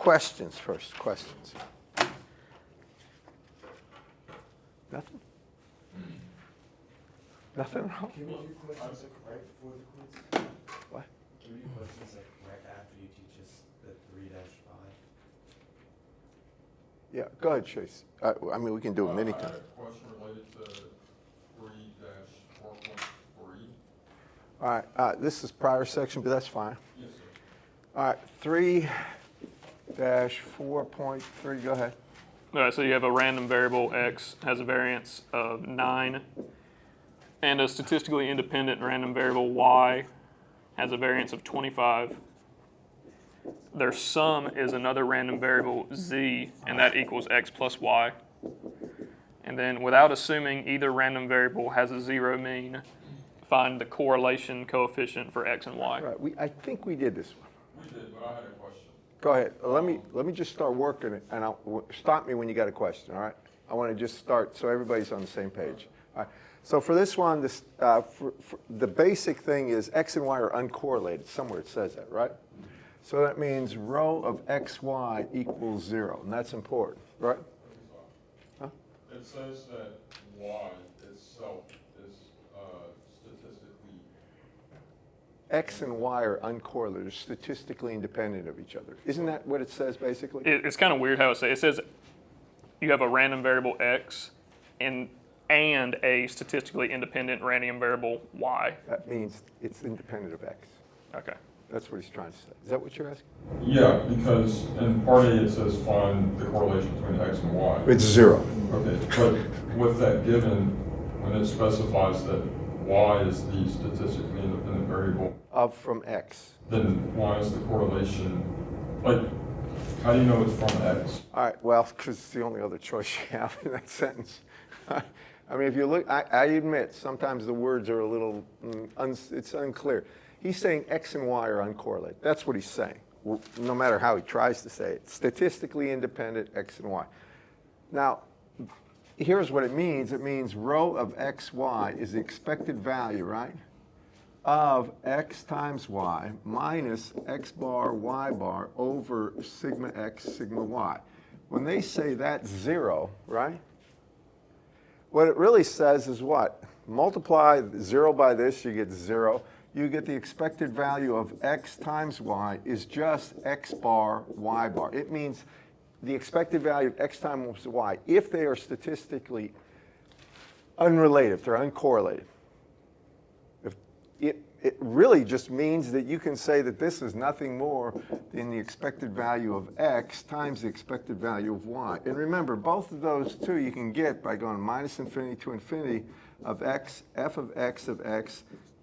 questions first, questions. Nothing? Nothing wrong? Can we do questions right before the quiz? What? Can we do questions like right after you teach us the 3-5? Yeah, go ahead, Chase. I mean, we can do it many I had times. a question related to 3-4.3. All right, this is prior section, but that's fine. Yes, sir. All right, 3-4.3, go ahead. All right, so you have a random variable x has a variance of 9, and a statistically independent random variable y has a variance of 25. Their sum is another random variable z, and that equals x plus y. And then without assuming either random variable has a 0 mean, find the correlation coefficient for x and y. All right, I think we did this one. We did, but I had a question. Go ahead. Let me just start working it, and stop me when you got a question, all right? I want to just start so everybody's on the same page. All right. So for this one, for the basic thing is x and y are uncorrelated. Somewhere it says that, right? So that means rho of xy equals 0, and that's important, right? Huh? It says that y itself is statistically. X and y are uncorrelated, they're statistically independent of each other. Isn't that what it says, basically? It's kind of weird how it says you have a random variable x and a statistically independent random variable y. That means it's independent of x. Okay. That's what he's trying to say. Is that what you're asking? Yeah, because in part A it says find the correlation between x and y. It's 0. Okay, but with that given, when it specifies that y is the statistically independent variable, From x. then why is the correlation, like, how do you know it's from x? All right, well, because it's the only other choice you have in that sentence. I mean, if you look, I admit, sometimes the words are a little, it's unclear. He's saying x and y are uncorrelated. That's what he's saying, no matter how he tries to say it. Statistically independent x and y. Now, here's what it means. It means rho of xy is the expected value, right, of x times y minus x bar y bar over sigma x sigma y. When they say that's 0, right, what it really says is what? Multiply 0 by this, you get 0. You get the expected value of x times y is just x bar y bar. It means the expected value of x times y, if they are statistically unrelated, if they're uncorrelated. It really just means that you can say that this is nothing more than the expected value of x times the expected value of y. And remember, both of those two you can get by going minus infinity to infinity of x, f of x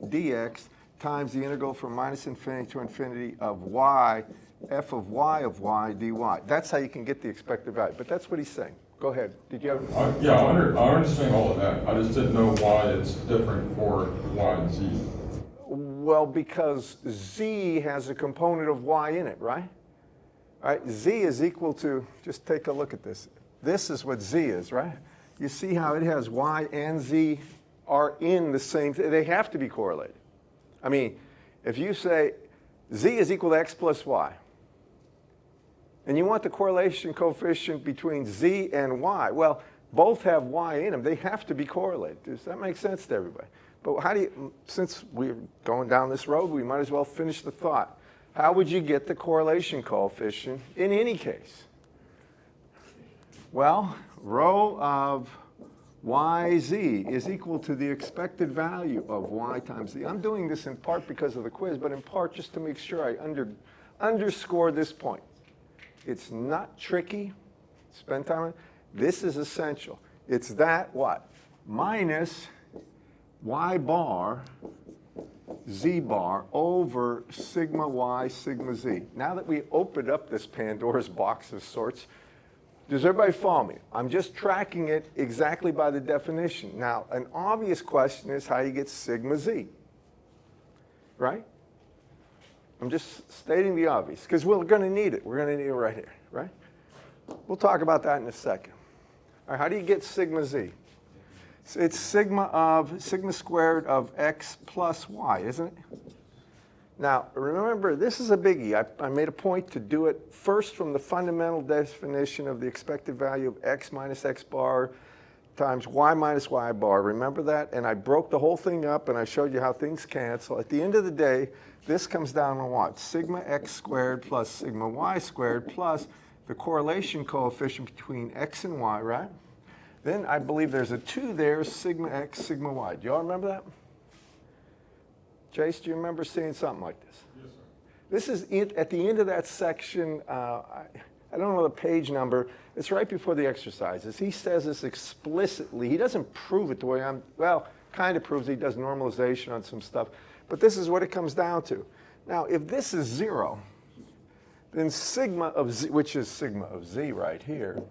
dx times the integral from minus infinity to infinity of y, f of y dy. That's how you can get the expected value. But that's what he's saying. Go ahead. Did you have? Yeah, I understand all of that. I just didn't know why it's different for y and z. Well, because z has a component of y in it, right? All right, z is equal to, just take a look at this. This is what z is, right? You see how it has y and z are in the same thing. They have to be correlated. I mean, if you say z is equal to x plus y, and you want the correlation coefficient between z and y, well, both have y in them. They have to be correlated. Does that make sense to everybody? But how do you, since we're going down this road, we might as well finish the thought. How would you get the correlation coefficient in any case? Well, rho of yz is equal to the expected value of y times z. I'm doing this in part because of the quiz, but in part just to make sure I underscore this point. It's not tricky. Spend time on it. This is essential. It's that what? Minus y bar z bar over sigma y sigma z. Now that we opened up this Pandora's box of sorts, does everybody follow me? I'm just tracking it exactly by the definition. Now, an obvious question is how you get sigma z, right? I'm just stating the obvious, because we're going to need it. We're going to need it right here, right? We'll talk about that in a second. All right, how do you get sigma z? It's sigma squared of x plus y, isn't it? Now, remember, this is a biggie. I made a point to do it first from the fundamental definition of the expected value of x minus x bar times y minus y bar. Remember that? And I broke the whole thing up and I showed you how things cancel. At the end of the day, this comes down to what? Sigma x squared plus sigma y squared plus the correlation coefficient between x and y, right? Then I believe there's a 2 there, sigma x, sigma y. Do y'all remember that? Chase, do you remember seeing something like this? Yes, sir. This is it, at the end of that section. I don't know the page number. It's right before the exercises. He says this explicitly. He doesn't prove it the way well, kind of proves he does normalization on some stuff. But this is what it comes down to. Now, if this is 0, then sigma of z, which is sigma of z right here,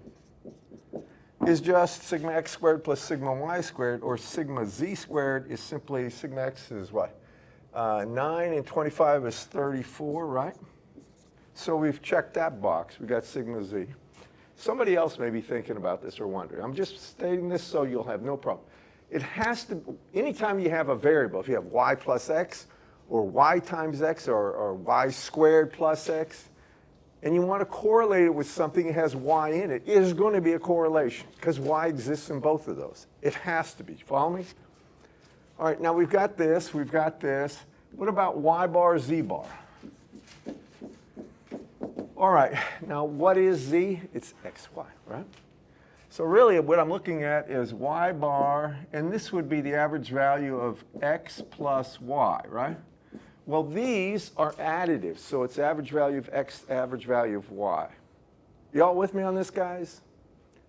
is just sigma x squared plus sigma y squared, or sigma z squared is simply sigma x is what? 9 and 25 is 34, right? So we've checked that box. We got sigma z. Somebody else may be thinking about this or wondering. I'm just stating this so you'll have no problem. It has to, anytime you have a variable, if you have y plus x, or y times x, or y squared plus x, and you want to correlate it with something that has y in it, it is going to be a correlation, because y exists in both of those. It has to be. Follow me? All right, now we've got this, we've got this. What about y bar, z bar? All right, now what is z? It's xy, right? So really what I'm looking at is y bar, and this would be the average value of x plus y, right? Well, these are additive, so it's average value of x, average value of y. Y'all with me on this, guys?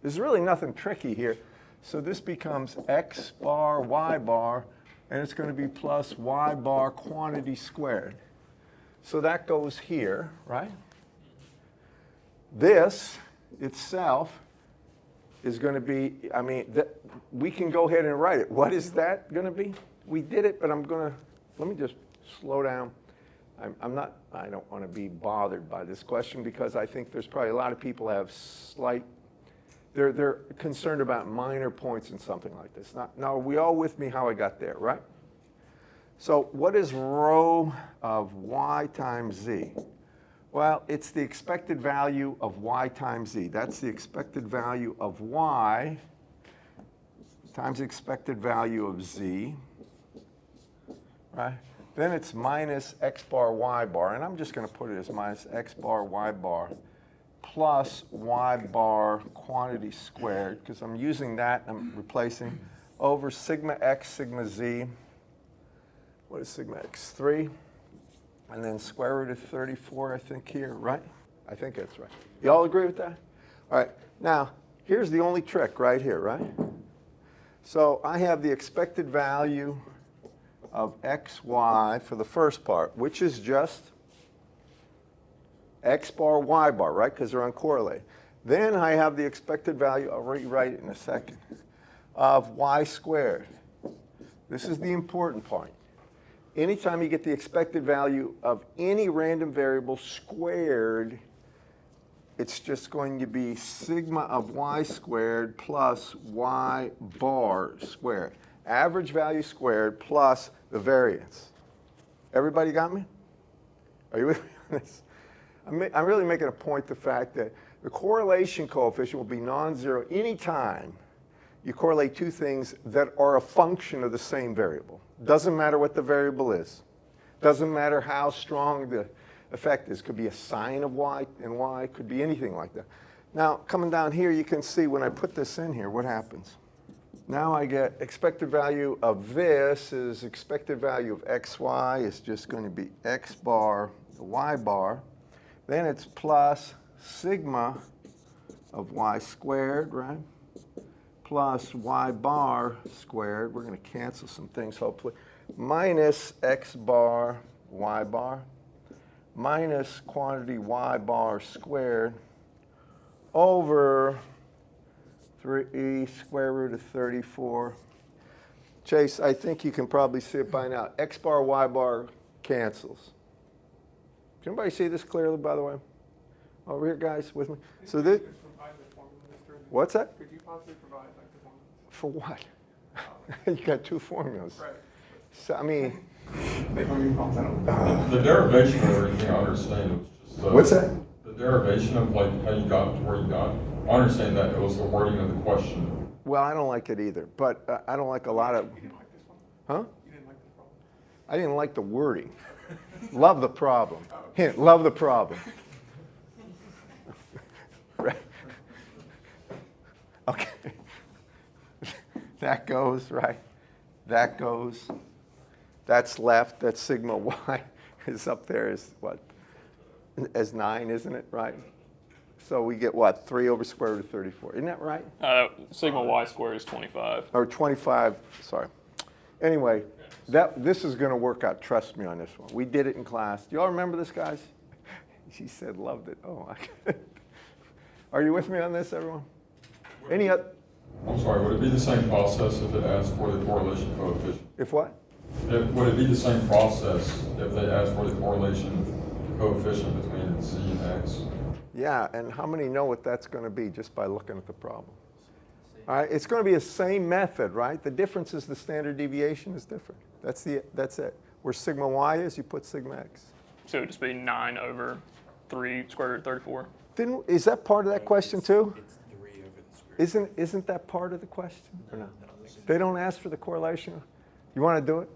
There's really nothing tricky here. So this becomes x bar, y bar, and it's going to be plus y bar quantity squared. So that goes here, right? This itself is going to be, I mean, we can go ahead and write it. What is that going to be? We did it, but let me just slow down. I don't want to be bothered by this question because I think there's probably a lot of people have they're concerned about minor points in something like this. Now, are we all with me how I got there, right? So what is rho of y times z? Well, it's the expected value of y times z. That's the expected value of y times the expected value of z, right? Then it's minus x bar y bar, and I'm just going to put it as minus x bar y bar plus y bar quantity squared, because I'm using that, I'm replacing, over sigma x, sigma z. What is sigma x? 3. And then square root of 34, I think, here, right? I think that's right. You all agree with that? All right. Now, here's the only trick right here, right? So I have the expected value of xy for the first part, which is just x bar, y bar, right? Because they're uncorrelated. Then I have the expected value, I'll rewrite it in a second, of y squared. This is the important point. Anytime you get the expected value of any random variable squared, it's just going to be sigma of y squared plus y bar squared. Average value squared plus the variance. Everybody got me? Are you with me on this? I'm really making a point the fact that the correlation coefficient will be non-zero anytime you correlate two things that are a function of the same variable. Doesn't matter what the variable is. Doesn't matter how strong the effect is. Could be a sine of y and y, could be anything like that. Now, coming down here, you can see when I put this in here, what happens. Now I get expected value of this is expected value of xy is just going to be x bar, y bar. Then it's plus sigma of y squared, right? Plus y bar squared. We're going to cancel some things, hopefully. Minus x bar, y bar. Minus quantity y bar squared over 3 square root of 34. Chase, I think you can probably see it by now. X bar, y bar cancels. Can anybody see this clearly, by the way? Over here, guys, with me? So this, what's that? Could you possibly provide like the formula? For what? You got two formulas. Right. So, I mean, The derivation of everything, I understand, it was just. What's that? The derivation of like how you got to where you got. I understand that it was the wording of the question. Well, I don't like it either, but I don't like a lot of, huh? I didn't like the wording. Love the problem. Hint, love the problem. Right. Okay. That goes, right? That goes. That's left. That's sigma y is up there as what? As 9, isn't it, right? So we get what? 3 over square root of 34. Isn't that right? Sigma y squared is 25. Or 25, sorry. Anyway, this is going to work out. Trust me on this one. We did it in class. Do you all remember this, guys? She said loved it. Oh, are you with me on this, everyone? Any other? I'm sorry, would it be the same process if it asked for the correlation coefficient? If what? Would it be the same process if they asked for the correlation coefficient between z and x? Yeah, and how many know what that's going to be just by looking at the problem? All right, it's going to be the same method, right? The difference is the standard deviation is different. That's it. Where sigma y is, you put sigma x. So it would just be 9 over 3 square root of 34. Is that part of that question too? It's 3 over the square. Isn't that part of the question or no? They don't ask for the correlation. You want to do it?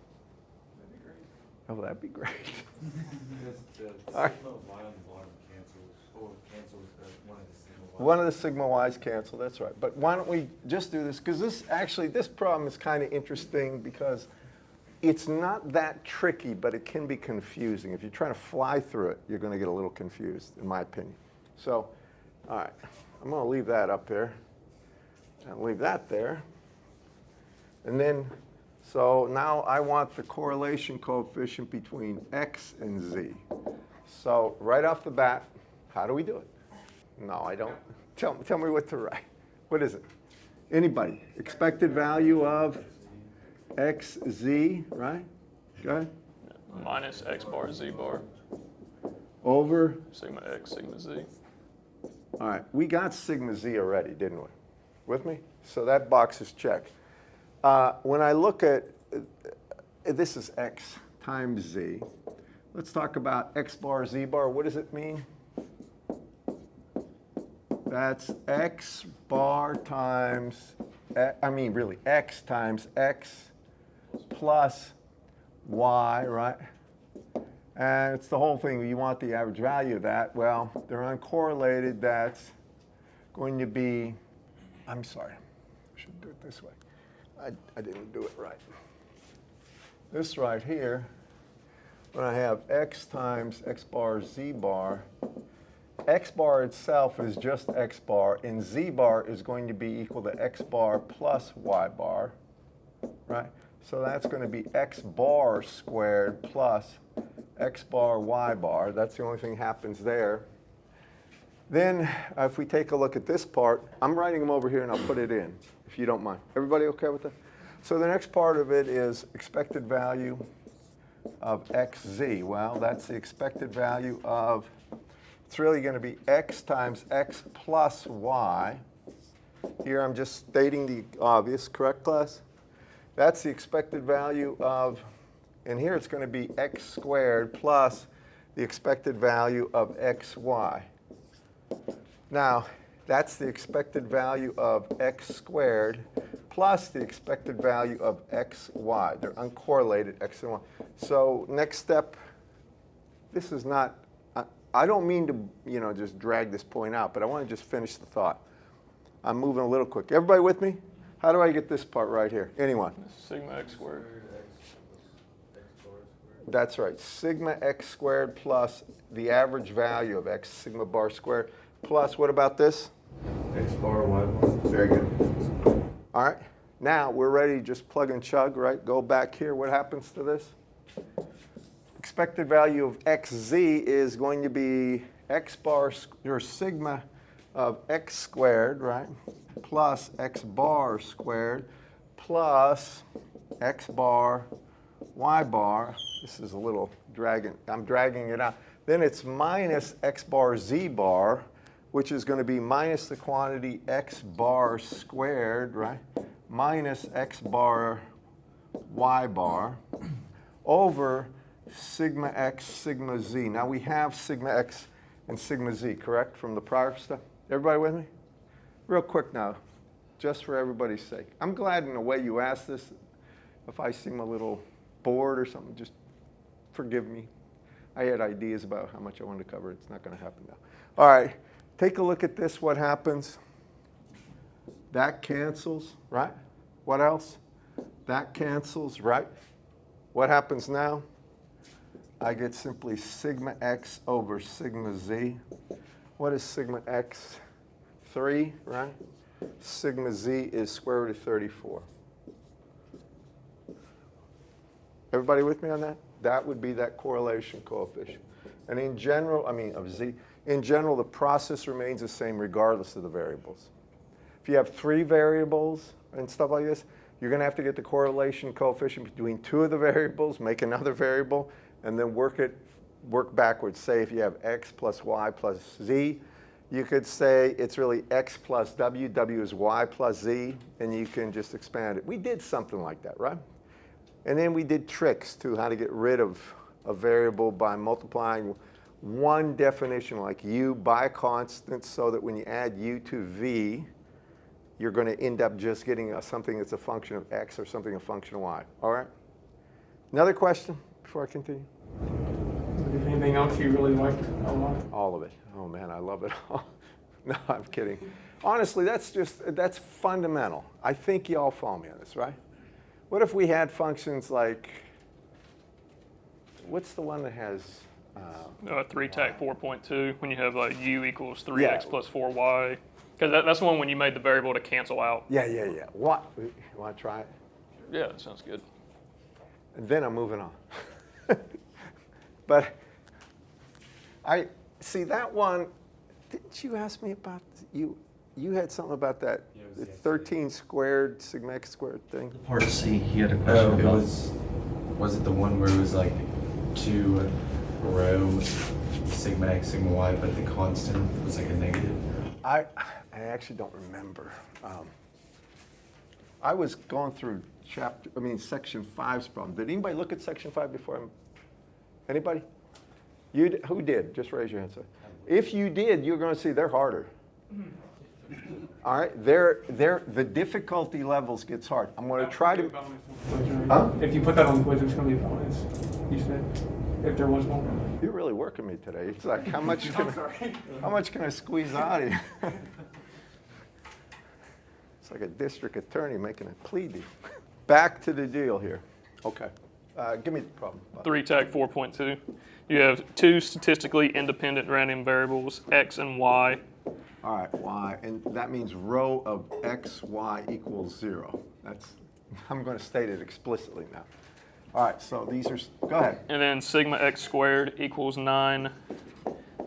Oh, that'd be great. The All right. sigma y on the bottom cancels one of the sigma y. One of the sigma y's cancel, that's right. But why don't we just do this? Because this problem is kind of interesting because it's not that tricky, but it can be confusing. If you're trying to fly through it, you're going to get a little confused, in my opinion. So, all right, I'm going to leave that up there. I'll leave that there. And then, so now I want the correlation coefficient between x and z. So right off the bat, how do we do it? No, I don't. Tell me what to write. What is it? Anybody? Expected value of xz, right? Go ahead. Minus x bar z bar. Over. Sigma x, sigma z. All right, we got sigma z already, didn't we? With me? So that box is checked. When I look at, this is x times z. Let's talk about x bar, z bar. What does it mean? That's x bar times, x times x plus y, right? And it's the whole thing. You want the average value of that. Well, they're uncorrelated. That's going to be, I'm sorry, I should do it this way. I didn't do it right. This right here, when I have x times x bar z bar, x bar itself is just x bar, and z bar is going to be equal to x bar plus y bar, right? So that's going to be x bar squared plus x bar y bar. That's the only thing happens there. Then if we take a look at this part, I'm writing them over here and I'll put it in, if you don't mind. Everybody okay with that? So the next part of it is expected value of xz. Well, that's the expected value of, it's really going to be x times x plus y. Here I'm just stating the obvious, correct, class? That's the expected value of, and here it's going to be x squared plus the expected value of xy. Now, that's the expected value of x squared plus the expected value of xy. They're uncorrelated, x and y. So next step, this is not, I don't mean to just drag this point out, but I want to just finish the thought. I'm moving a little quick. Everybody with me? How do I get this part right here? Anyone? Sigma x squared. That's right. Sigma x squared plus the average value of x, sigma bar squared, plus what about this? X bar, y bar. Very good. All right. Now we're ready to just plug and chug, right? Go back here. What happens to this? Expected value of xz is going to be x bar, or sigma of x squared, right? Plus x bar squared plus x bar y bar. This is a little dragging. I'm dragging it out. Then it's minus x bar z bar, which is going to be minus the quantity x bar squared, right? Minus x bar y bar. over sigma x, sigma z. Now we have sigma x and sigma z, correct, from the prior stuff? Everybody with me? Real quick now, just for everybody's sake. I'm glad in a way you asked this. If I seem a little bored or something, just forgive me. I had ideas about how much I wanted to cover. It's not going to happen now. All right, take a look at this. What happens? That cancels, right? What else? That cancels, right? What happens now? I get simply sigma x over sigma z. What is sigma x? 3, right? Sigma z is square root of 34. Everybody with me on that? That would be that correlation coefficient. And in general, of z, in general, the process remains the same regardless of the variables. If you have 3 variables and stuff like this, you're going to have to get the correlation coefficient between 2 of the variables, make another variable, and then work backwards. Say if you have x plus y plus z, you could say it's really x plus w, w is y plus z, and you can just expand it. We did something like that, right? And then we did tricks to how to get rid of a variable by multiplying one definition like u by a constant so that when you add u to v, you're going to end up just getting something that's a function of x or something a function of y. All right? Another question before I continue? Is there anything else you really liked a lot? All of it. Oh man, I love it all. No, I'm kidding. Honestly, that's fundamental. I think you all follow me on this, right? What if we had functions like, what's the one that has? 3-tac 4.2, when you have like u equals 3x Yeah. plus 4y. Because that's the one when you made the variable to cancel out. Yeah. What? You want to try it? Yeah, that sounds good. And then I'm moving on. But I see that one. Didn't you ask me about you? You had something about that Yeah, it was the 13 squared sigma x squared thing. Part C, he had a question Oh, it about. was it the one where it was like 2 rho sigma x, sigma y, but the constant was like a negative? I actually don't remember. I was going through section 5's problem. Did anybody look at section 5 before? Anybody? Who did? Just raise your hand. Sir. If you did, you're going to see they're harder. All right, the difficulty levels gets hard. I'm going to try to. Huh? If you put that on the quiz, it's going to be a bonus. You said, if there was one. You're really working me today. It's like how much can I squeeze out of you? It's like a district attorney making a plea deal. Back to the deal here. Okay, give me the problem. 3-tac 4.2. You have 2 statistically independent random variables, x and y. All right, y, and that means rho of x, y equals 0. I'm going to state it explicitly now. All right, so these are, go ahead. And then sigma x squared equals 9.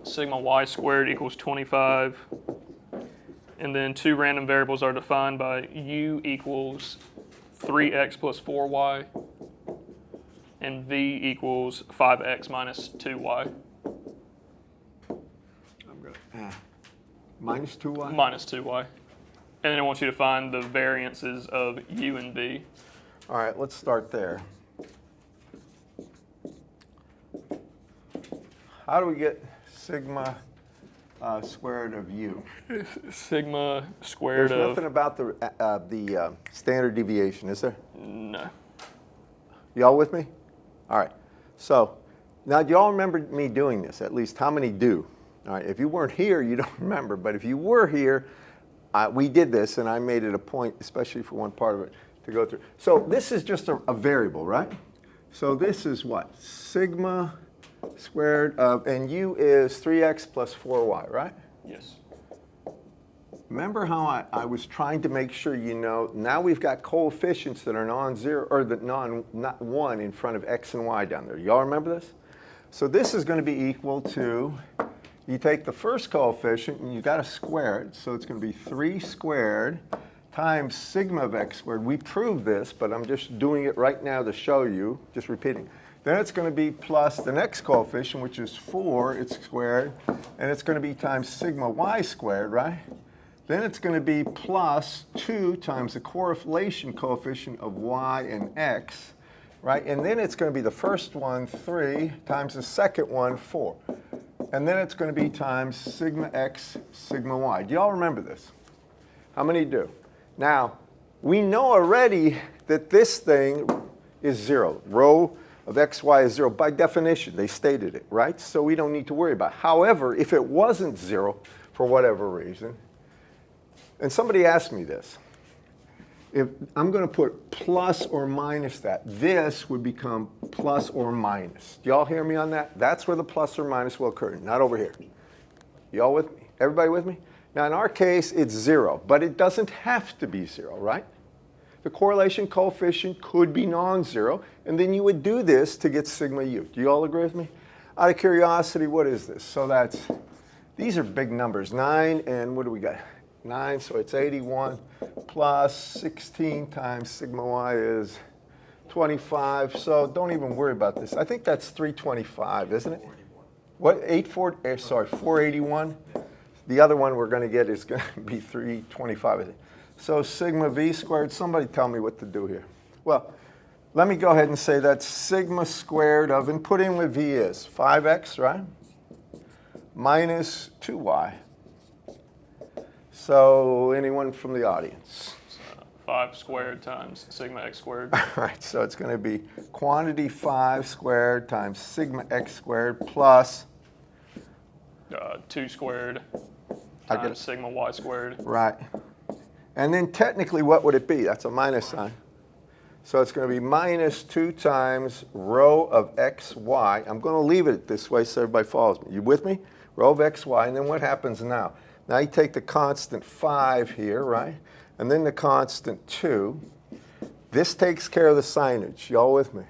Sigma y squared equals 25. And then 2 random variables are defined by u equals 3x plus 4y. And v equals 5x minus 2y. Minus 2y? Minus 2y. And then I want you to find the variances of u and v. All right, let's start there. How do we get sigma squared of u? Sigma squared There's of... nothing about the standard deviation, is there? No. Y'all with me? All right. So now, do y'all remember me doing this? At least how many do? All right. If you weren't here, you don't remember. But if you were here, we did this, and I made it a point, especially for one part of it, to go through. So this is just a variable, right? So this is what? Sigma squared of, and u is 3x plus 4y, right? Yes. Remember how I was trying to make sure you know, now we've got coefficients that are non-zero, or that not 1 in front of x and y down there. Y'all remember this? So this is going to be equal to, you take the first coefficient and you've got to square it, so it's going to be 3 squared times sigma of x squared. We proved this, but I'm just doing it right now to show you, just repeating. Then it's going to be plus the next coefficient, which is 4, it's squared, and it's going to be times sigma y squared, right? Then it's going to be plus 2 times the correlation coefficient of y and x. right? And then it's going to be the first one, 3, times the second one, 4. And then it's going to be times sigma x, sigma y. Do y'all remember this? How many do? Now, we know already that this thing is 0. Rho of xy is 0 by definition. They stated it, right? So we don't need to worry about it. However, if it wasn't 0 for whatever reason, and somebody asked me this, if I'm going to put plus or minus that, this would become plus or minus. Do y'all hear me on that? That's where the plus or minus will occur, not over here. Y'all with me? Everybody with me? Now, in our case, it's 0, but it doesn't have to be 0, right? The correlation coefficient could be non-zero, and then you would do this to get sigma u. Do you all agree with me? Out of curiosity, what is this? So these are big numbers. 9 and what do we got? 9, so it's 81 plus 16 times sigma y is 25. So don't even worry about this. I think that's 325, isn't it? What? 481? The other one we're going to get is going to be 325, I think. So sigma v squared, somebody tell me what to do here. Well, let me go ahead and say that sigma squared of, and put in what v is, 5x, right? Minus 2y. So anyone from the audience? 5 squared times sigma x squared. All right, so it's going to be quantity 5 squared times sigma x squared plus 2 squared I get times it. sigma y squared. Right. And then technically, what would it be? That's a minus sign. So it's going to be minus 2 times rho of xy. I'm going to leave it this way so everybody follows me. You with me? Rho of xy. And then what happens now? Now you take the constant 5 here, right? And then the constant 2. This takes care of the signage. Y'all with me?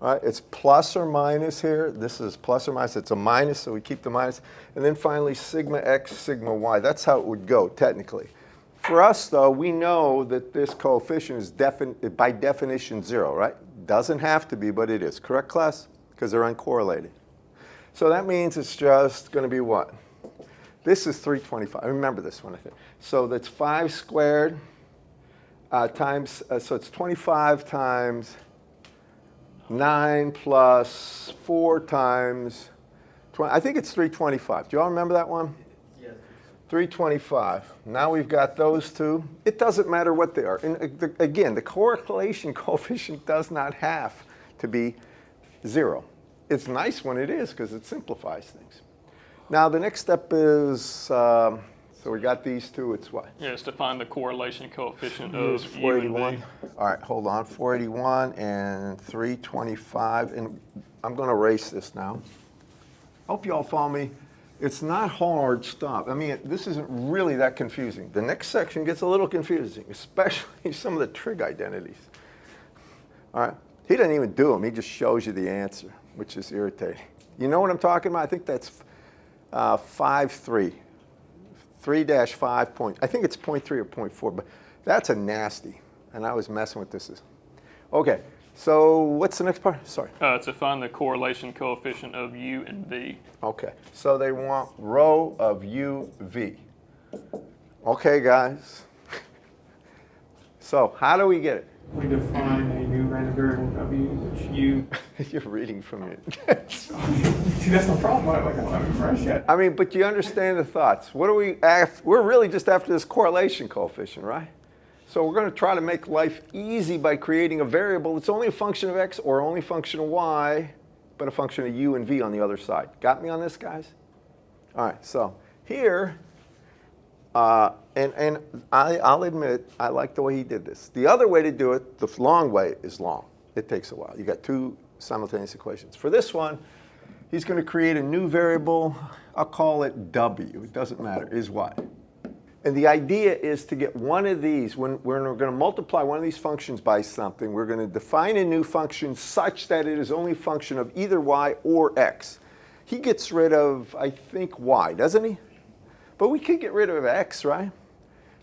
All right, it's plus or minus here. This is plus or minus. It's a minus, so we keep the minus. And then finally, sigma x, sigma y. That's how it would go, technically. For us, though, we know that this coefficient is by definition 0, right? Doesn't have to be, but it is. Correct, class? Because they're uncorrelated. So that means it's just going to be what? This is 325. I remember this one, I think. So that's 5 squared times, so it's 25 times 9 plus 4 times 20. I think it's 325. Do you all remember that one? Yes. 325. Now we've got those two. It doesn't matter what they are. And again, the correlation coefficient does not have to be 0. It's nice when it is because it simplifies things. Now the next step is, so we got these two. It's what? Yes, to find the correlation coefficient of u and 481. v. All right, hold on. 481 and 325. And I'm going to erase this now. Hope you all follow me. It's not hard stuff. I mean, this isn't really that confusing. The next section gets a little confusing, especially some of the trig identities. All right. He doesn't even do them. He just shows you the answer, which is irritating. You know what I'm talking about? I think that's 5.3. 3-5 point. I think it's 0.3 or 0.4, but that's a nasty. And I was messing with this. Okay. So what's the next part? Sorry. To find the correlation coefficient of u and v. Okay, so they want rho of uv. Okay, guys. So how do we get it? We define a new random variable w, which u. You're reading from it. See, that's the problem. I haven't refreshed yet. I mean, but you understand the thoughts. What are we after? We're really just after this correlation coefficient, right? So we're going to try to make life easy by creating a variable that's only a function of x or only a function of y, but a function of u and v on the other side. Got me on this, guys? All right, so here, and I'll admit, I like the way he did this. The other way to do it, the long way, is long. It takes a while. You got two simultaneous equations. For this one, he's going to create a new variable. I'll call it w. It doesn't matter. Is y. And the idea is to get one of these, when we're going to multiply one of these functions by something, we're going to define a new function such that it is only a function of either y or x. He gets rid of, I think, y, doesn't he? But we could get rid of x, right?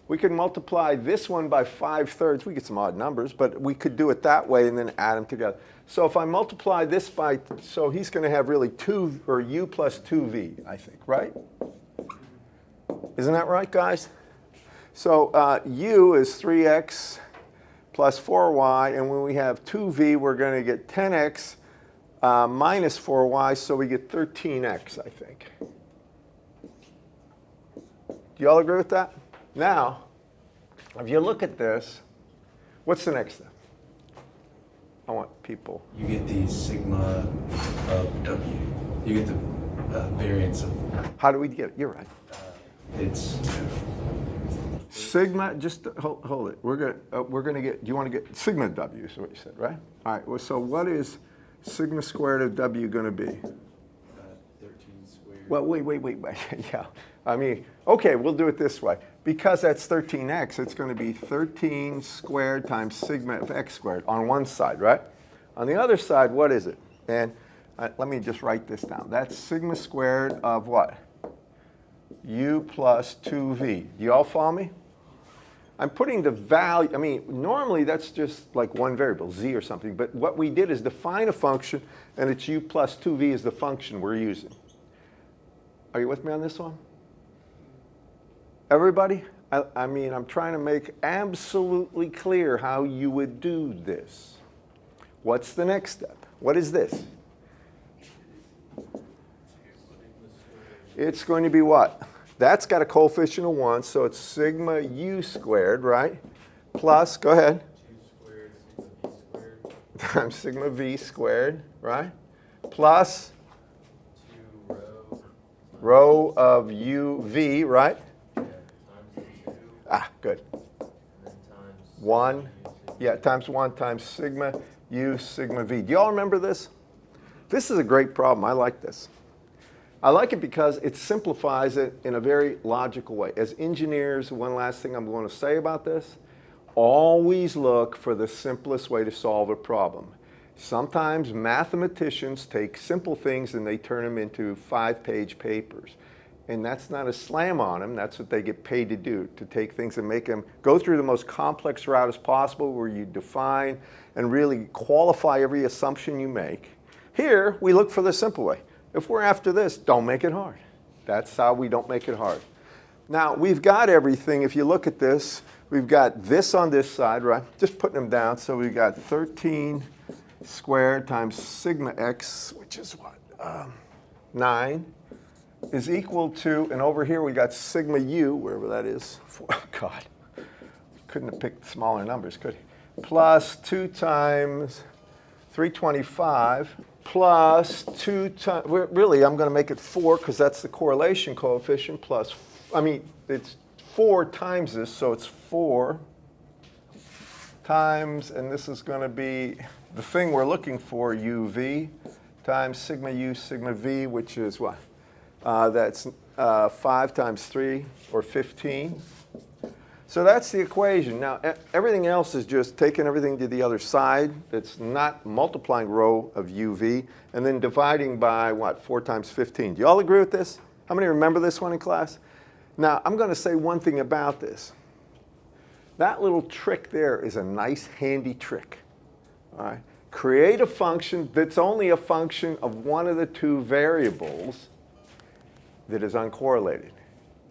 We could multiply this one by 5/3. We get some odd numbers, but we could do it that way and then add them together. So if I multiply this by, so he's going to have really 2, or u plus 2v, I think, right? Isn't that right, guys? So u is 3x plus 4y, and when we have 2v, we're going to get 10x minus 4y, so we get 13x, I think. Do you all agree with that? Now, if you look at this, what's the next step? I want people. You get the sigma of W. You get the variance of, How do we get it? You're right. it's, Sigma, just hold it. We're gonna get. Do you want to get sigma W? Is what you said, right? All right. Well, so what is sigma squared of W going to be? 13 squared. Well, wait. Yeah. I mean, okay, we'll do it this way. Because that's 13x, it's going to be 13 squared times sigma of x squared on one side, right? On the other side, what is it? And let me just write this down. That's sigma squared of what? U plus 2v. Do you all follow me? I'm putting the value, I mean, normally that's just like one variable, z or something, but what we did is define a function, and it's u plus 2v is the function we're using. Are you with me on this one? Everybody? I mean, I'm trying to make absolutely clear how you would do this. What's the next step? What is this? It's going to be what? That's got a coefficient of 1, so it's sigma u squared, right? Plus, go ahead. 2 squared, sigma v squared. Times sigma v squared, right? Plus 2 rho of uv, right? times the 2, Ah, good. and then times 1, yeah, times 1 times sigma u sigma v. Do you all remember this? This is a great problem. I like this. I like it because it simplifies it in a very logical way. As engineers, one last thing I'm going to say about this, always look for the simplest way to solve a problem. Sometimes mathematicians take simple things and they turn them into 5-page papers. And that's not a slam on them. That's what they get paid to do, to take things and make them go through the most complex route as possible where you define and really qualify every assumption you make. Here, we look for the simple way. If we're after this, don't make it hard. That's how we don't make it hard. Now, we've got everything. If you look at this, we've got this on this side, right? Just putting them down. So we've got 13 squared times sigma x, which is what? 9, is equal to, and over here we got sigma u, wherever that is. Oh, God. Couldn't have picked smaller numbers, could he? Plus 2 times 325 plus 2 times, really I'm going to make it 4 because that's the correlation coefficient plus, I mean, it's 4 times this, so it's 4 times, and this is going to be the thing we're looking for, uv, times sigma u sigma v, which is what? That's 5 times 3, or 15. So that's the equation. Now, everything else is just taking everything to the other side. It's not multiplying rho of uv, and then dividing by, what, 4 times 15. Do you all agree with this? How many remember this one in class? Now, I'm going to say one thing about this. That little trick there is a nice, handy trick. All right? Create a function that's only a function of one of the two variables that is uncorrelated.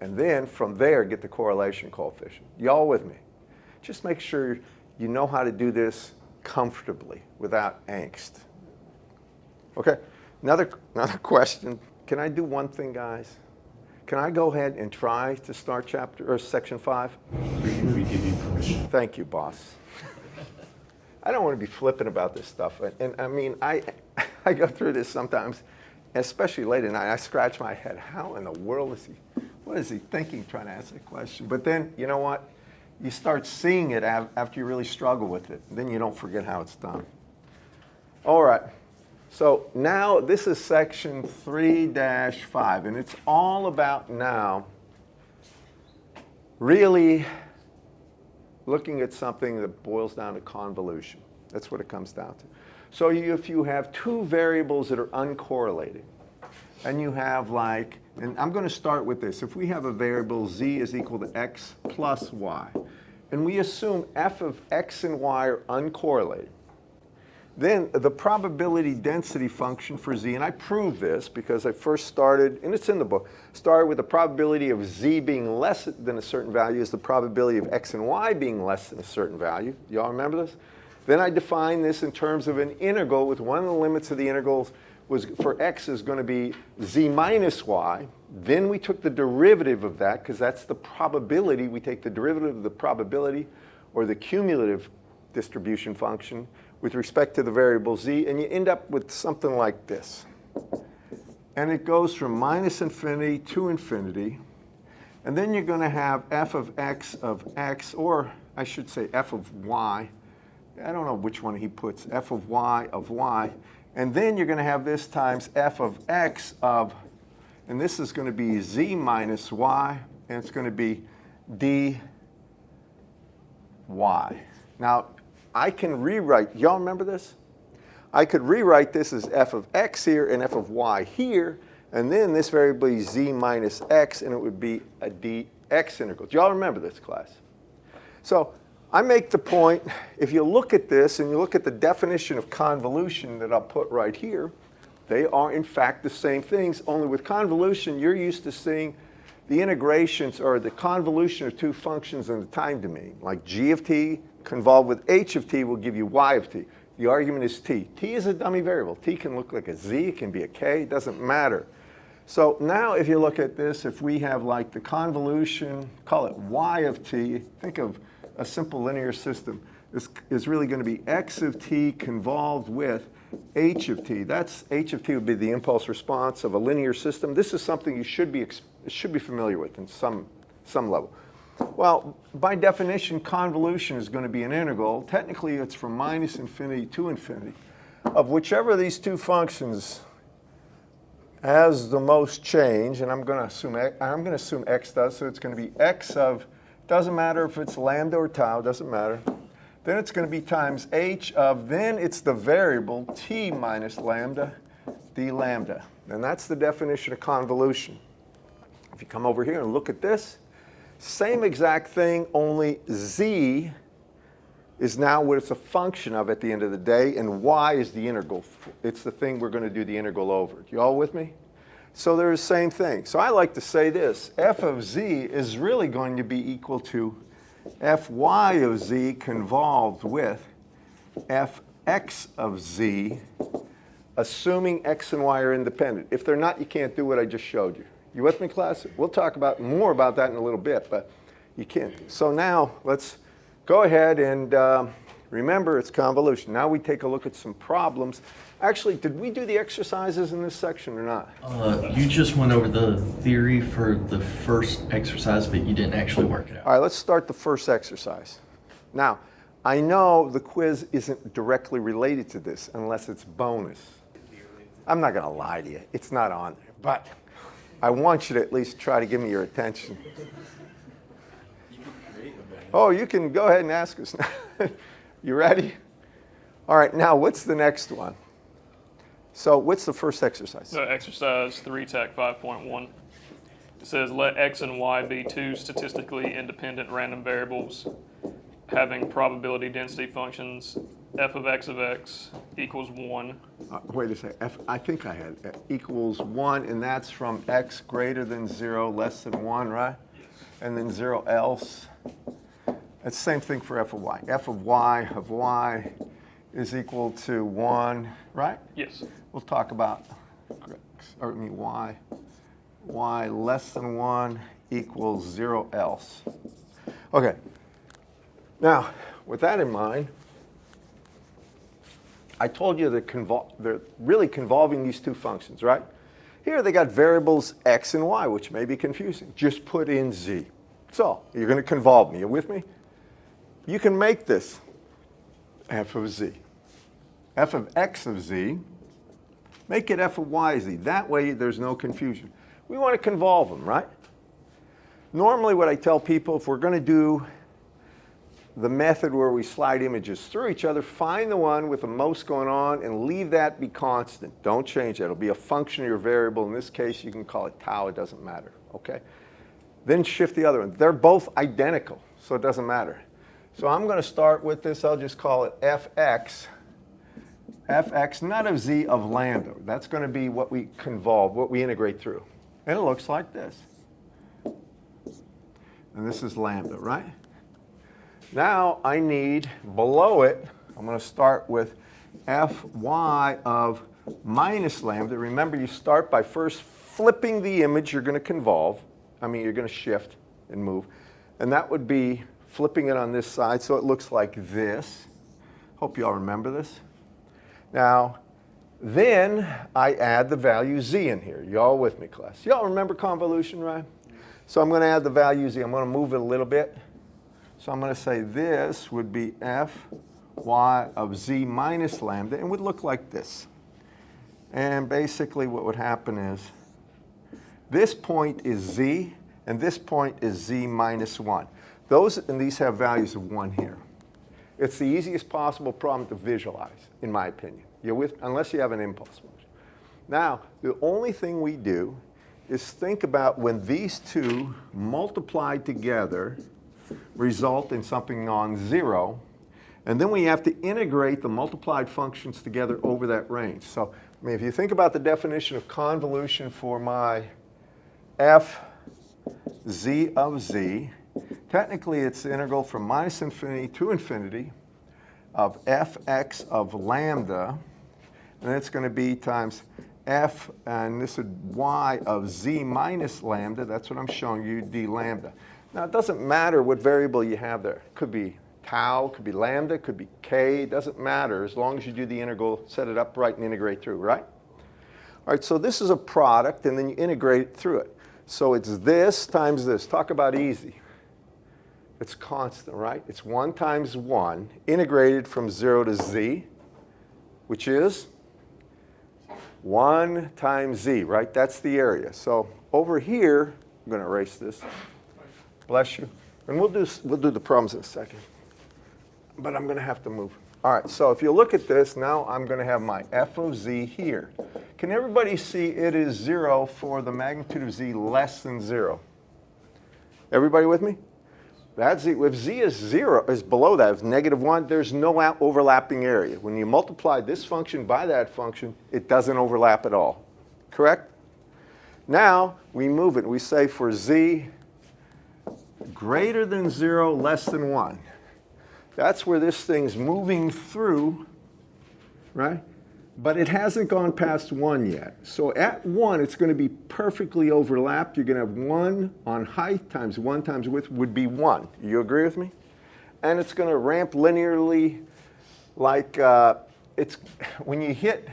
And then from there, get the correlation coefficient. Y'all with me? Just make sure you know how to do this comfortably without angst. Okay, another question. Can I do one thing, guys? Can I go ahead and try to start section 5? We give you permission. Thank you, boss. I don't want to be flippant about this stuff. And I mean, I go through this sometimes, especially late at night. I scratch my head. How in the world is he? What is he thinking trying to ask that question? But then, you know what? You start seeing it after you really struggle with it. Then you don't forget how it's done. All right. So now this is section 3-5, and it's all about now really looking at something that boils down to convolution. That's what it comes down to. So if you have two variables that are uncorrelated, and you have like, and I'm going to start with this. If we have a variable z is equal to x plus y, and we assume f of x and y are uncorrelated, Then the probability density function for z, and I proved this because I first started, and it's in the book, started with the probability of z being less than a certain value is the probability of x and y being less than a certain value. Y'all remember this? Then I defined this in terms of an integral with one of the limits of the integrals was for x is going to be z minus y. Then we took the derivative of that because that's the probability. We take the derivative of the probability or the cumulative distribution function with respect to the variable z, and you end up with something like this. And it goes from minus infinity to infinity. And then you're going to have f of x, or I should say f of y. I don't know which one he puts, f of y. And then you're going to have this times f of x of, and this is going to be z minus y, and it's going to be dy. Now, I can rewrite, y'all remember this? I could rewrite this as f of x here and f of y here, and then this variable is z minus x, and it would be a dx integral. Do y'all remember this, class? So I make the point, if you look at this and you look at the definition of convolution that I'll put right here, they are in fact the same things, only with convolution you're used to seeing the integrations or the convolution of two functions in the time domain, like g of t convolved with h of t will give you y of t. The argument is t. T is a dummy variable. T can look like a z, it can be a k, it doesn't matter. So now if you look at this, if we have like the convolution, call it y of t, think of a simple linear system. This is really going to be x of t convolved with h of t. That's h of t would be the impulse response of a linear system. This is something you should be familiar with in some level. Well, by definition, convolution is going to be an integral. Technically, it's from minus infinity to infinity of whichever of these two functions has the most change, and I'm going to assume x does, so it's going to be x of, doesn't matter if it's lambda or tau, doesn't matter. Then it's going to be times h of, then it's the variable t minus lambda d lambda. And that's the definition of convolution. If you come over here and look at this, same exact thing, only z is now what it's a function of at the end of the day, and y is the integral. It's the thing we're going to do the integral over. You all with me? So they're the same thing. So I like to say this, f of z is really going to be equal to fy of z convolved with fx of z, assuming x and y are independent. If they're not, you can't do what I just showed you. You with me, class? We'll talk more about that in a little bit, but you can't. So now let's go ahead and remember it's convolution. Now we take a look at some problems. Actually, did we do the exercises in this section or not? You just went over the theory for the first exercise, but you didn't actually work it out. All right, let's start the first exercise. Now, I know the quiz isn't directly related to this unless it's bonus. I'm not going to lie to you. It's not on there, but I want you to at least try to give me your attention. Oh, you can go ahead and ask us now. You ready? All right, now what's the next one? So what's the first exercise? So exercise 3-TAC 5.1. It says let x and y be two statistically independent random variables having probability density functions f of x equals 1. Wait a second. I think I had equals 1, and that's from x greater than 0, less than 1, right? Yes. And then 0 else. It's the same thing for f of y. F of y is equal to 1, right? Yes. We'll talk about y. Y less than 1 equals 0 else. Okay. Now, with that in mind, I told you they're really convolving these two functions, right? Here they got variables x and y, which may be confusing. Just put in z. That's all. You're going to convolve me. You with me? You can make this f of z. F of x of z, make it f of y z. That way there's no confusion. We want to convolve them, right? Normally what I tell people, if we're going to do the method where we slide images through each other, find the one with the most going on and leave that be constant. Don't change that. It'll be a function of your variable. In this case, you can call it tau. It doesn't matter, okay? Then shift the other one. They're both identical, so it doesn't matter. So I'm going to start with this. I'll just call it fx fx, not of z, of lambda. That's going to be what we convolve, what we integrate through. And it looks like this. And this is lambda, right? Now I need, below it, I'm going to start with fy of minus lambda. Remember, you start by first flipping the image you're going to convolve. You're going to shift and move. And that would be flipping it on this side so it looks like this. Hope you all remember this. Now, then I add the value z in here. You all with me, class? You all remember convolution, right? So I'm going to add the value z. I'm going to move it a little bit. So I'm going to say this would be fy of z minus lambda, and would look like this. And basically what would happen is this point is z, and this point is z minus 1. These have values of 1 here. It's the easiest possible problem to visualize, in my opinion. Unless you have an impulse motion. Now, the only thing we do is think about when these two multiplied together result in something non-zero, and then we have to integrate the multiplied functions together over that range. So, if you think about the definition of convolution for my f z of z, technically it's the integral from minus infinity to infinity of fx of lambda, and it's going to be times f, and this is y of z minus lambda. That's what I'm showing you, d lambda. Now, it doesn't matter what variable you have there. It could be tau, could be lambda, could be k. It doesn't matter as long as you do the integral, set it up right, and integrate through, right? All right, so this is a product, and then you integrate it through it. So it's this times this. Talk about easy. It's constant, right? It's 1 times 1, integrated from 0 to z, which is 1 times z, right? That's the area. So over here, I'm going to erase this. Bless you. And we'll do the problems in a second. But I'm going to have to move. All right, so if you look at this, now I'm going to have my f of z here. Can everybody see it is 0 for the magnitude of z less than 0? Everybody with me? That's z. If z is 0, is below that, if -1, there's no overlapping area. When you multiply this function by that function, it doesn't overlap at all. Correct? Now, we move it. We say for z greater than 0, less than 1. That's where this thing's moving through, right? But it hasn't gone past 1 yet. So at 1, it's going to be perfectly overlapped. You're going to have 1 on height times 1 times width would be 1. You agree with me? And it's going to ramp linearly like when you hit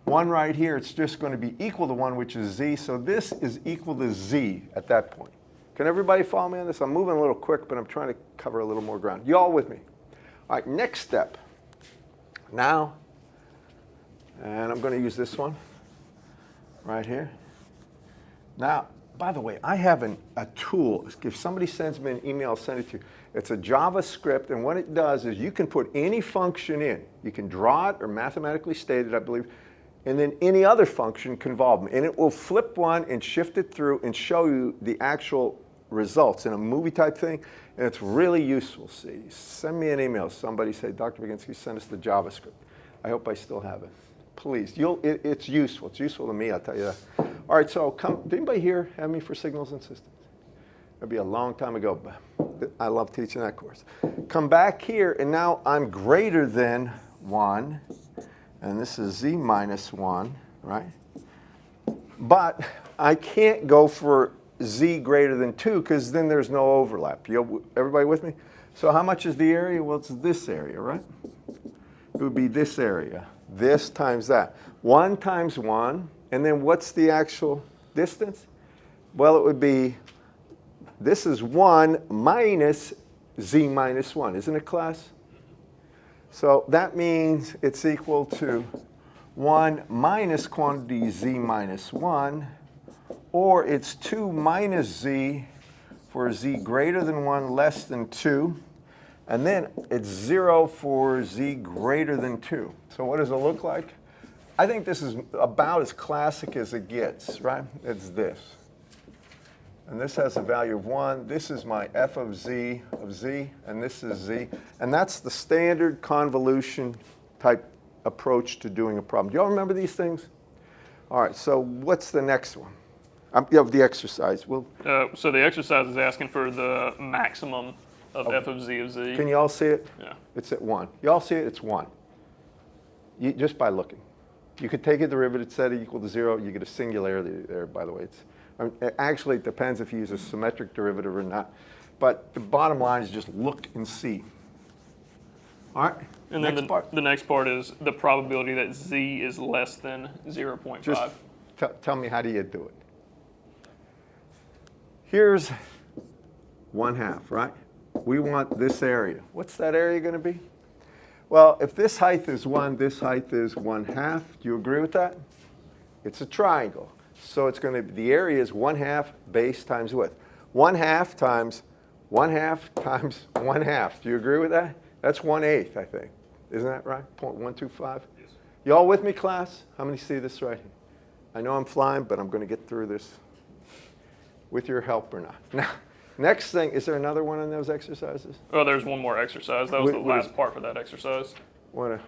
1 right here, it's just going to be equal to 1, which is z. So this is equal to z at that point. Can everybody follow me on this? I'm moving a little quick, but I'm trying to cover a little more ground. You all with me? All right, next step. Now, and I'm going to use this one right here. Now, by the way, I have a tool. If somebody sends me an email, I'll send it to you. It's a JavaScript, and what it does is you can put any function in. You can draw it or mathematically state it, I believe, and then any other function convolve them. And it will flip one and shift it through and show you the actual results in a movie type thing, and it's really useful. See, send me an email. Somebody say, Dr. Baginski, send us the JavaScript. I hope I still have it. Please, it's useful. It's useful to me, I'll tell you that. All right, so did anybody here have me for signals and systems? That'd be a long time ago, but I love teaching that course. Come back here, and now I'm greater than 1, and this is z minus 1, right? But I can't go for z greater than 2, because then there's no overlap. Everybody with me? So how much is the area? Well, it's this area, right? It would be this area. This times that. 1 times 1, and then what's the actual distance? Well, it would be, this is 1 minus z minus 1. Isn't it, class? So that means it's equal to 1 minus quantity z minus 1, or it's 2 minus z for z greater than 1, less than 2. And then it's 0 for z greater than 2. So what does it look like? I think this is about as classic as it gets, right? It's this. And this has a value of 1. This is my f of z, and this is z. And that's the standard convolution type approach to doing a problem. Do y'all remember these things? All right, so what's the next one? Of the exercise. Well, So the exercise is asking for the maximum of f of z of z. can you all see it? Yeah. It's at 1. You all see it? It's 1. Just by looking. You could take a derivative, set it equal to 0. You get a singularity there, by the way. Actually, it depends if you use a symmetric derivative or not. But the bottom line is just look and see. All right? And then next part. the next part is the probability that z is less than 0.5. Just tell me, how do you do it? Here's 1/2, right? We want this area. What's that area going to be? Well, if this height is 1, this height is 1/2. Do you agree with that? It's a triangle. So it's going to be, the area is 1/2 base times width. 1/2 times 1/2 times 1/2. Do you agree with that? That's 1/8, I think. Isn't that right? 0.125? Yes. You all with me, class? How many see this right here? I know I'm flying, but I'm going to get through this with your help or not. Now, next thing, is there another one on those exercises? Oh, there's one more exercise. That was the Wait. last part for that exercise. Wanna?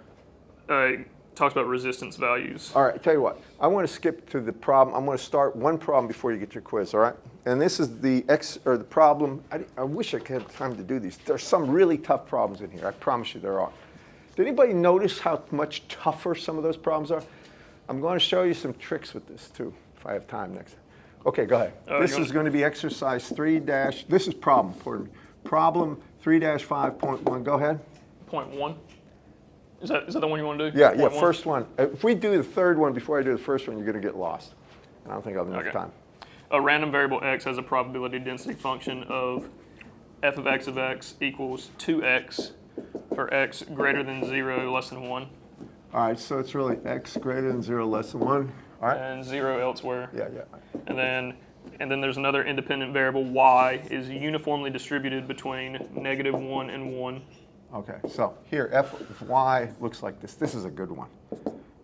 It talks about resistance values. All right, tell you what. I want to skip to the problem. I'm going to start one problem before you get your quiz, all right? And this is the the problem. I wish I could have time to do these. There's some really tough problems in here. I promise you there are. Did anybody notice how much tougher some of those problems are? I'm going to show you some tricks with this, too, if I have time next. Okay, go ahead. This is going to be exercise 3 dash, this is problem, pardon me. Problem 3-5.1, go ahead. 0.1. Is that the one you want to do? Yeah, 0.1? first one. If we do the third one before I do the first one, you're going to get lost. I don't think I'll have enough Okay. time. A random variable x has a probability density function of f of x equals 2x for x greater than 0, less than 1, All right, so it's really x greater than 0, less than 1. All right? and 0 elsewhere. Yeah. And then there's another independent variable y is uniformly distributed between -1 and 1. Okay, so here, f of y looks like this. This is a good one.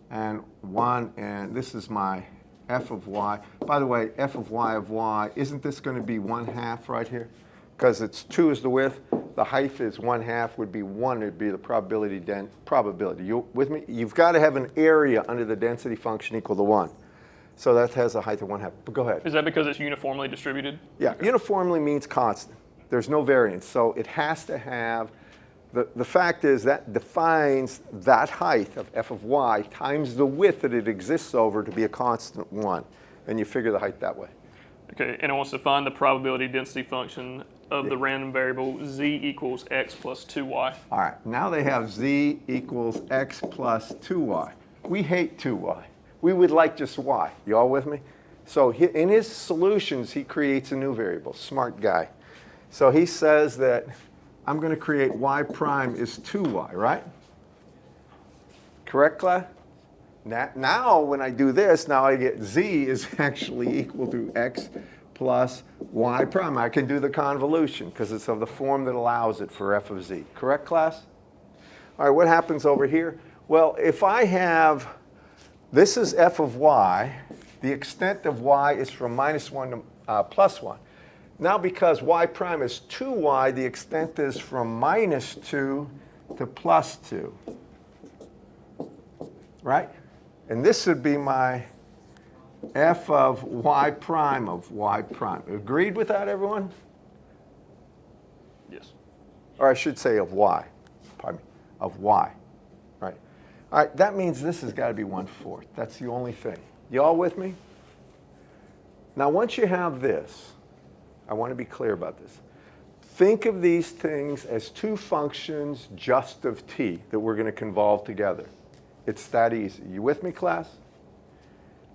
And 1, and this is my f of y. By the way, f of y, isn't this going to be 1/2 right here? Because it's 2 is the width, the height is 1/2, would be 1, it'd be the probability. You with me? You've got to have an area under the density function equal to 1. So that has a height of 1/2. But go ahead. Is that because it's uniformly distributed? Yeah, uniformly means constant. There's no variance. So it has to have, the fact is that defines that height of f of y times the width that it exists over to be a constant 1. And you figure the height that way. Okay, and it wants to find the probability density function of the random variable z equals x plus 2y. All right, now they have z equals x plus 2y. We hate 2y. We would like just y. You all with me? So in his solutions, he creates a new variable. Smart guy. So he says that I'm going to create y prime is 2y, right? Correct, class? Now, when I do this, now I get z is actually equal to x plus y prime. I can do the convolution because it's of the form that allows it for f of z. Correct, class? All right, what happens over here? Well, if I have, this is f of y, the extent of y is from -1 to +1. Now, because y prime is 2y, the extent is from -2 to +2. Right? And this would be my f of y prime of y prime. Agreed with that, everyone? Yes. Or I should say of y. Pardon me. Of y. Right? All right, that means this has got to be 1/4. That's the only thing. You all with me? Now, once you have this, I want to be clear about this. Think of these things as two functions just of t that we're going to convolve together. It's that easy. You with me, class?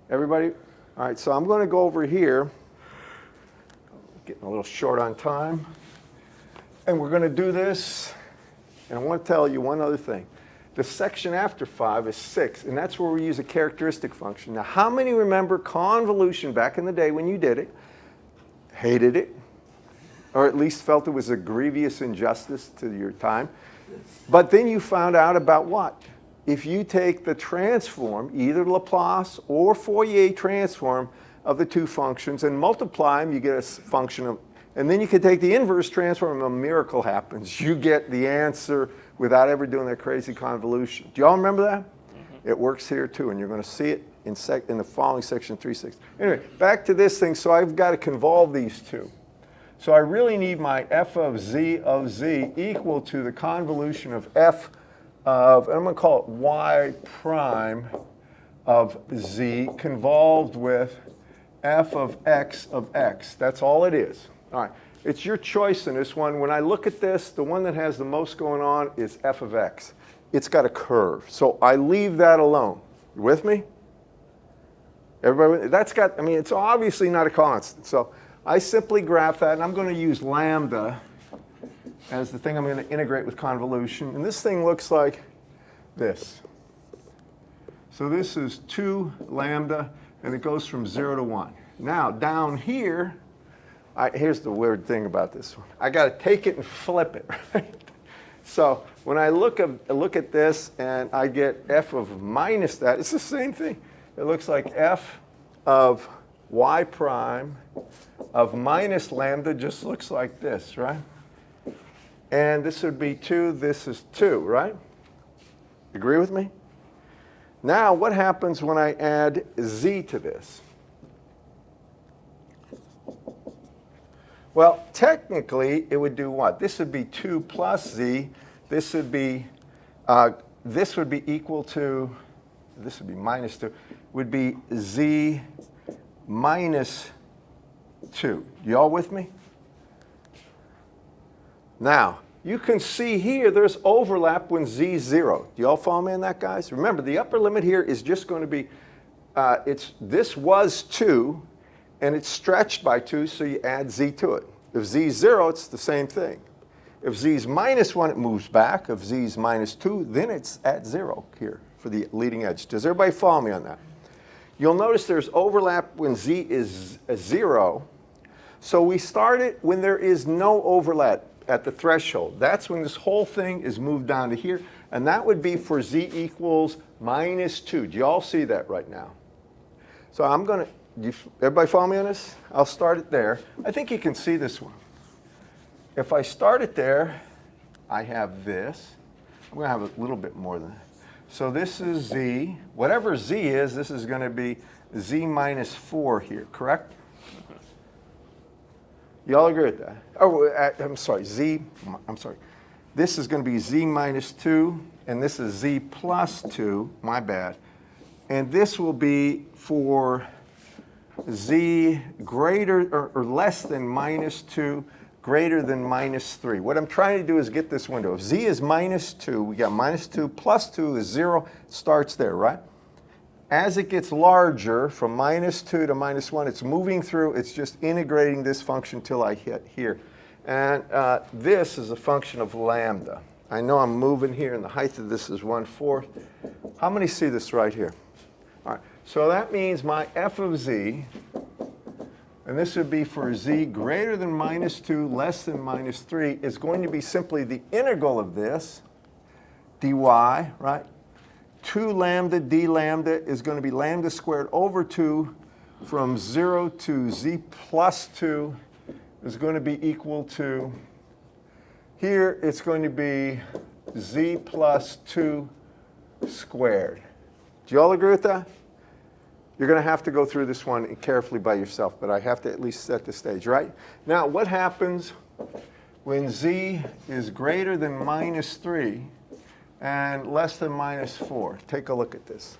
Everybody? All right, so I'm going to go over here. Getting a little short on time. And we're going to do this. And I want to tell you one other thing. The section after 5 is 6, and that's where we use a characteristic function. Now, how many remember convolution back in the day when you did it, hated it, or at least felt it was a grievous injustice to your time? But then you found out about what? If you take the transform, either Laplace or Fourier transform of the two functions and multiply them, you get a function of, and then you can take the inverse transform and a miracle happens. You get the answer without ever doing that crazy convolution. Do you all remember that? It works here too, and you're going to see it in the following section 3.6. Anyway, back to this thing. So I've got to convolve these two. So I really need my f of z equal to the convolution of f of, and I'm going to call it y prime of z convolved with f of x of x. That's all it is. All right. It's your choice in this one. When I look at this, the one that has the most going on is f of x. It's got a curve. So I leave that alone. You with me? Everybody, that's got, I mean, it's obviously not a constant. So I simply graph that, and I'm going to use lambda as the thing I'm going to integrate with convolution. And this thing looks like this. So this is 2 lambda, and it goes from 0 to 1. Now, down here, here's the weird thing about this one. I got to take it and flip it, right? So when I look at this and I get f of minus that, it's the same thing. It looks like f of y prime of minus lambda just looks like this, right? And this would be 2, this is 2, right? Agree with me? Now, what happens when I add z to this? Well, technically, it would do what? This would be 2 plus z. This would be equal to, this would be minus 2, would be z minus 2. You all with me? Now, you can see here there's overlap when z is 0. Do you all follow me on that, guys? Remember, the upper limit here is just going to be, this was 2, and it's stretched by 2, so you add z to it. If z is 0, it's the same thing. If z is minus 1, it moves back. If z is minus 2, then it's at 0 here for the leading edge. Does everybody follow me on that? You'll notice there's overlap when z is 0. So we start it when there is no overlap at the threshold. That's when this whole thing is moved down to here. And that would be for z equals minus 2. Do you all see that right now? So I'm going to, everybody follow me on this? I'll start it there. I think you can see this one. If I start it there, I have this. I'm going to have a little bit more than that. So this is z. Whatever z is, this is going to be z minus 4 here, correct? You all agree with that? Oh, I'm sorry, This is going to be z minus 2, and this is z plus 2, my bad. And this will be for z greater or less than minus 2, greater than minus 3. What I'm trying to do is get this window. If z is minus 2, we got minus 2 plus 2 is 0, starts there, right? As it gets larger, from minus 2 to minus 1, it's moving through, it's just integrating this function till I hit here. And this is a function of lambda. I know I'm moving here, and the height of this is 1/4. How many see this right here? All right, so that means my f of z, and this would be for z greater than minus 2, less than minus 3, is going to be simply the integral of this, dy, right? 2 lambda d lambda is going to be lambda squared over 2 from 0 to z plus 2 is going to be equal to, here it's going to be z plus 2 squared. Do you all agree with that? You're going to have to go through this one carefully by yourself, but I have to at least set the stage, right? Now, what happens when z is greater than minus 3 and less than minus 4? Take a look at this.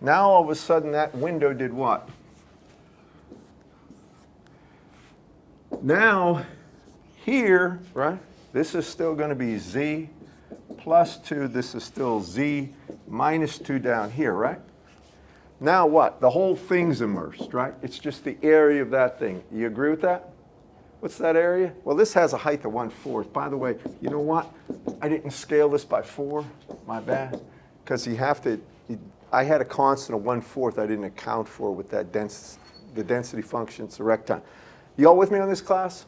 Now, all of a sudden, that window did what? Now, here, right, this is still going to be z plus 2. This is still z minus 2 down here, right? Now what? The whole thing's immersed, right? It's just the area of that thing. You agree with that? What's that area? Well, this has a height of 1/4. By the way, you know what? I didn't scale this by 4. My bad. Because you have to, I had a constant of 1/4 I didn't account for with that the density function. It's a rectangle. You all with me on this, class?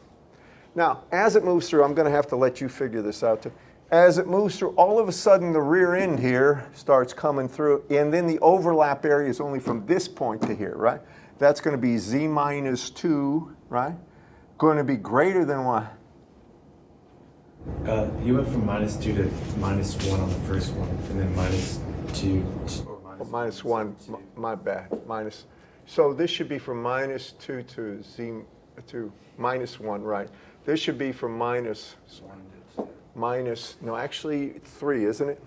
Now, as it moves through, I'm going to have to let you figure this out too. As it moves through, all of a sudden the rear end here starts coming through, and then the overlap area is only from this point to here, right? That's going to be z minus 2, right? Going to be greater than what? He went from minus 2 to minus 1 on the first one, and then minus 2 or minus 1, my bad, minus. So this should be from minus 2 to z to minus 1, right? This should be from minus, no, actually 3, isn't it?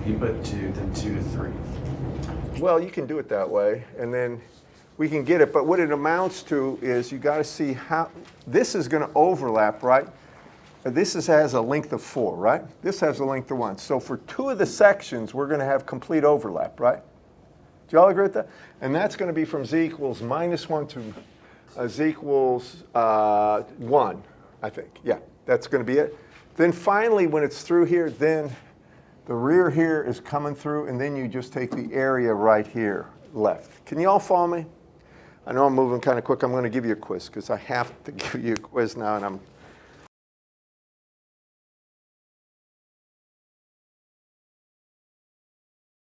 He put 2, then 2 to 3. Well, you can do it that way, and then we can get it. But what it amounts to is you got to see how this is going to overlap, right? This has a length of 4, right? This has a length of 1. So for 2 of the sections, we're going to have complete overlap, right? Do you all agree with that? And that's going to be from z equals minus 1 to z equals 1, I think. Yeah, that's going to be it. Then finally, when it's through here, then the rear here is coming through, and then you just take the area right here left. Can you all follow me? I know I'm moving kind of quick. I'm going to give you a quiz because I have to give you a quiz now, and I'm